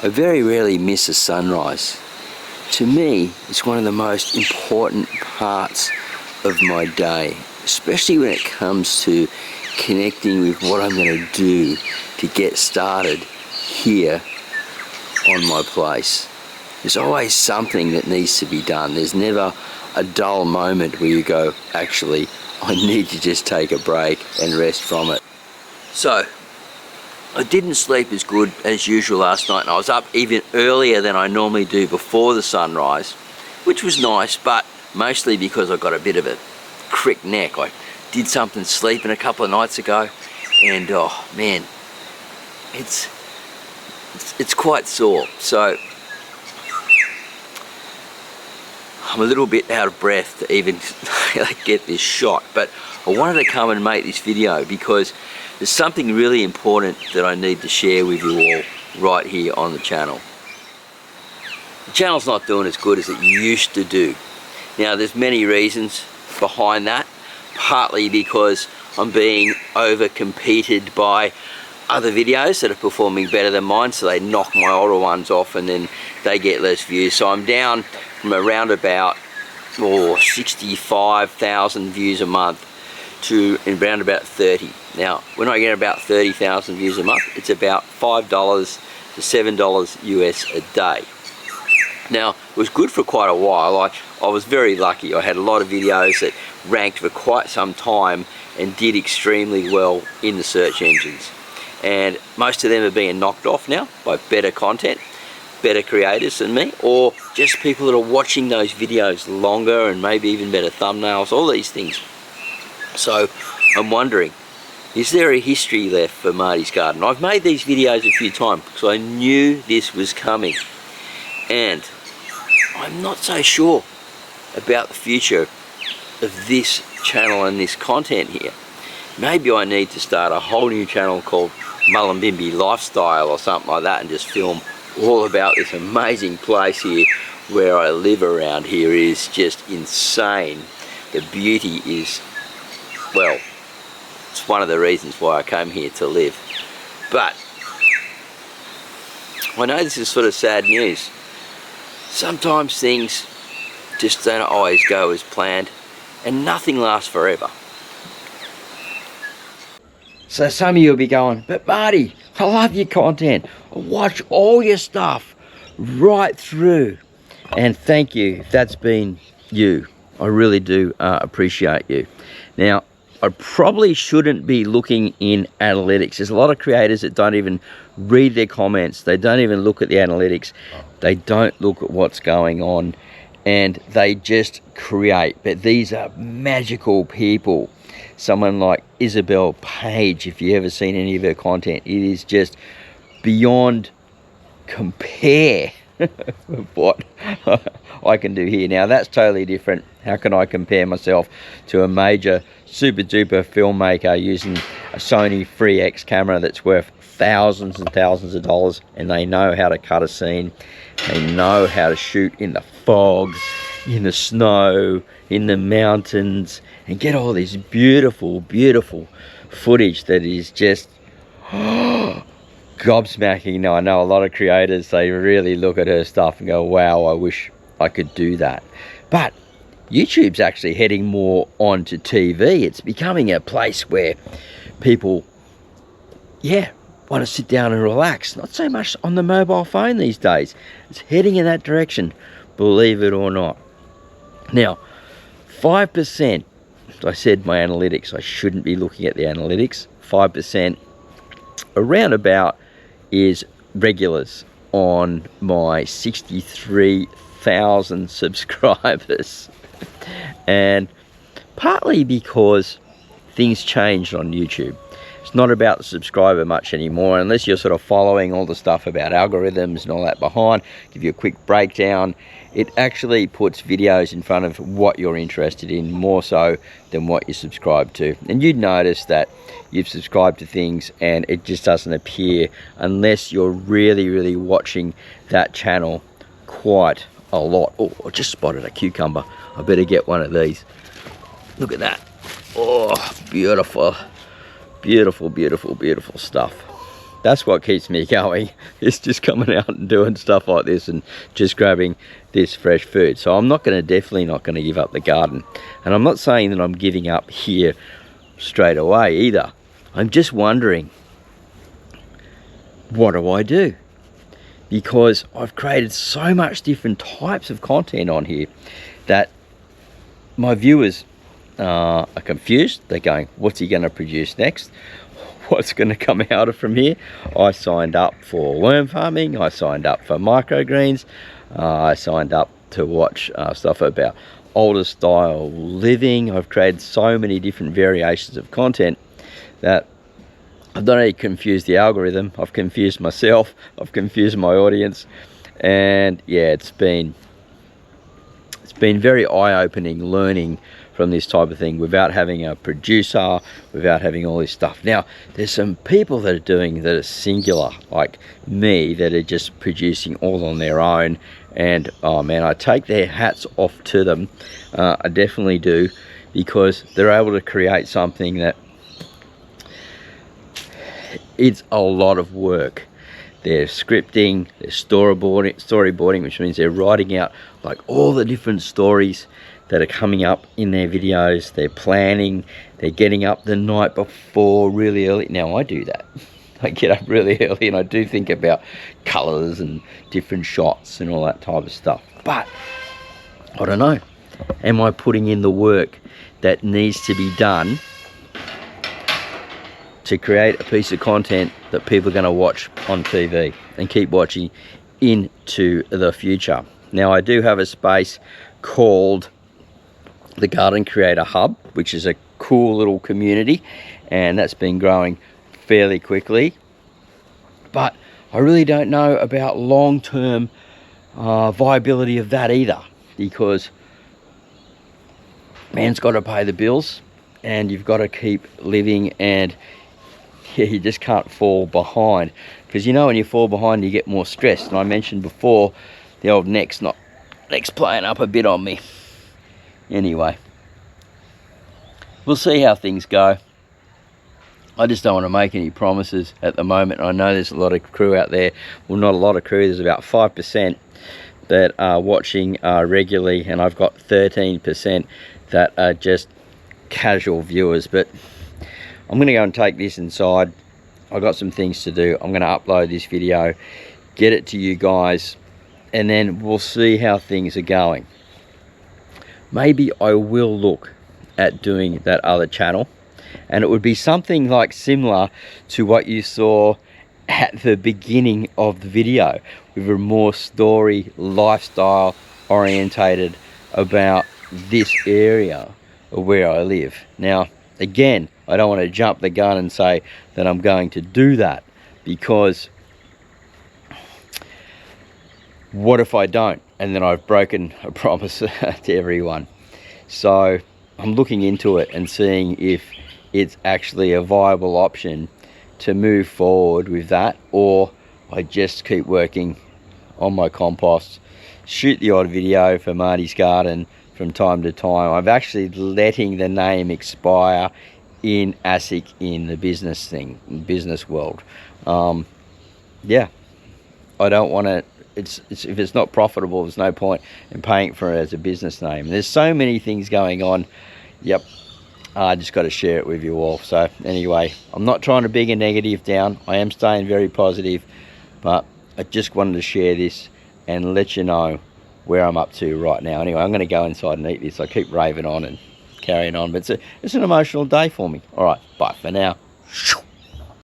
I very rarely miss a sunrise. To me, it's one of the most important parts of my day, especially when it comes to connecting with what I'm going to do to get started here on my place. There's always something that needs to be done. There's never a dull moment where you go, actually, I need to just take a break and rest from it. So, I didn't sleep as good as usual last night, and I was up even earlier than I normally do before the sunrise, which was nice, but mostly because I got a bit of a crick neck. I did something sleeping a couple of nights ago, and oh man, it's quite sore. So I'm a little bit out of breath to even get this shot, but I wanted to come and make this video because there's something really important that I need to share with you all right here on the channel. The channel's not doing as good as it used to do. Now, there's many reasons behind that, partly because I'm being over-competed by other videos that are performing better than mine, so they knock my older ones off and then they get less views. So I'm down from around about 65,000 views a month to around about 30. Now, when I get about 30,000 views a month, it's about $5 to $7 US a day. Now, it was good for quite a while. I was very lucky. I had a lot of videos that ranked for quite some time and did extremely well in the search engines. And most of them are being knocked off now by better content, better creators than me, or just people that are watching those videos longer and maybe even better thumbnails, all these things. So I'm wondering, is there a history left for Marty's Garden? I've made these videos a few times because I knew this was coming, and I'm not so sure about the future of this channel and this content here. Maybe I need to start a whole new channel called Mullumbimby Lifestyle or something like that and just film all about this amazing place here where I live around here. Is just insane. The beauty is, well, it's one of the reasons why I came here to live. But I know this is sort of sad news. Sometimes things just don't always go as planned, and nothing lasts forever. So some of you will be going, but Marty, I love your content. I watch all your stuff right through. And thank you if that's been you. I really do appreciate you. Now, I probably shouldn't be looking in analytics. There's a lot of creators that don't even read their comments. They don't even look at the analytics. They don't look at what's going on, and they just create. But these are magical people. Someone like Isabel Page, if you've ever seen any of her content, it is just beyond compare with what I can do here. Now, that's totally different. How can I compare myself to a major super duper filmmaker using a Sony 3X camera that's worth thousands and thousands of dollars, and they know how to cut a scene, they know how to shoot in the fog, in the snow, in the mountains, and get all this beautiful, beautiful footage that is just gobsmacking. Now, I know a lot of creators, they really look at her stuff and go, wow, I wish I could do that. But YouTube's actually heading more onto TV. It's becoming a place where people, want to sit down and relax. Not so much on the mobile phone these days. It's heading in that direction, believe it or not. Now, 5%, I said my analytics, I shouldn't be looking at the analytics. 5% around about is regulars on my 63,000 subscribers. And partly because things changed on YouTube. It's not about the subscriber much anymore, unless you're sort of following all the stuff about algorithms and all that behind. Give you a quick breakdown. It actually puts videos in front of what you're interested in more so than what you subscribe to. And you'd notice that you've subscribed to things and it just doesn't appear unless you're really, really watching that channel quite a lot. Oh, I just spotted a cucumber. I better get one of these. Look at that. Oh, beautiful. Beautiful, beautiful, beautiful stuff. that's what keeps me going. It's just coming out and doing stuff like this and just grabbing this fresh food. So I'm definitely not going to give up the garden. And I'm not saying that I'm giving up here straight away either. I'm just wondering, what do I do? Because I've created so much different types of content on here that my viewers are confused. They're going, what's he going to produce next? What's going to come out of from here? I signed up for worm farming. I signed up for microgreens. I signed up to watch stuff about older style living. I've created so many different variations of content that I've not only confused the algorithm, I've confused myself, I've confused my audience, and yeah, it's been very eye-opening learning from this type of thing without having a producer, without having all this stuff. Now, there's some people that are singular, like me, that are just producing all on their own, and oh man, I take their hats off to them. I definitely do, because they're able to create something that it's a lot of work. They're scripting, they're storyboarding, which means they're writing out like all the different stories that are coming up in their videos. They're planning, they're getting up the night before really early. Now I do that. I get up really early and I do think about colors and different shots and all that type of stuff. But I don't know, am I putting in the work that needs to be done to create a piece of content that people are going to watch on TV and keep watching into the future? Now, I do have a space called the Garden Creator Hub, which is a cool little community, and that's been growing fairly quickly. But I really don't know about long-term viability of that either, because man's got to pay the bills and you've got to keep living, and yeah, you just can't fall behind, because you know when you fall behind you get more stressed. And I mentioned before the old neck's playing up a bit on me. Anyway, we'll see how things go. I just don't want to make any promises at the moment. I know there's a lot of crew out there. Well, not a lot of crew, there's about 5% that are watching regularly, and I've got 13% that are just casual viewers. But I'm going to go and take this inside. I've got some things to do. I'm going to upload this video, get it to you guys, and then we'll see how things are going. Maybe I will look at doing that other channel, and it would be something like similar to what you saw at the beginning of the video, with a more story, lifestyle orientated about this area of where I live. Now, again, I don't want to jump the gun and say that I'm going to do that, because what if I don't? And then I've broken a promise to everyone. So I'm looking into it and seeing if it's actually a viable option to move forward with that, or I just keep working on my compost, shoot the odd video for Marty's Garden from time to time. I'm actually letting the name expire in ASIC in the business world. Yeah, I don't want to. If it's not profitable, there's no point in paying for it as a business name. There's so many things going on. Yep, I just got to share it with you all. So anyway, I'm not trying to bring a negative down. I am staying very positive, but I just wanted to share this and let you know where I'm up to right now. Anyway, I'm going to go inside and eat this. I keep raving on and carrying on, but it's an emotional day for me. All right, bye for now.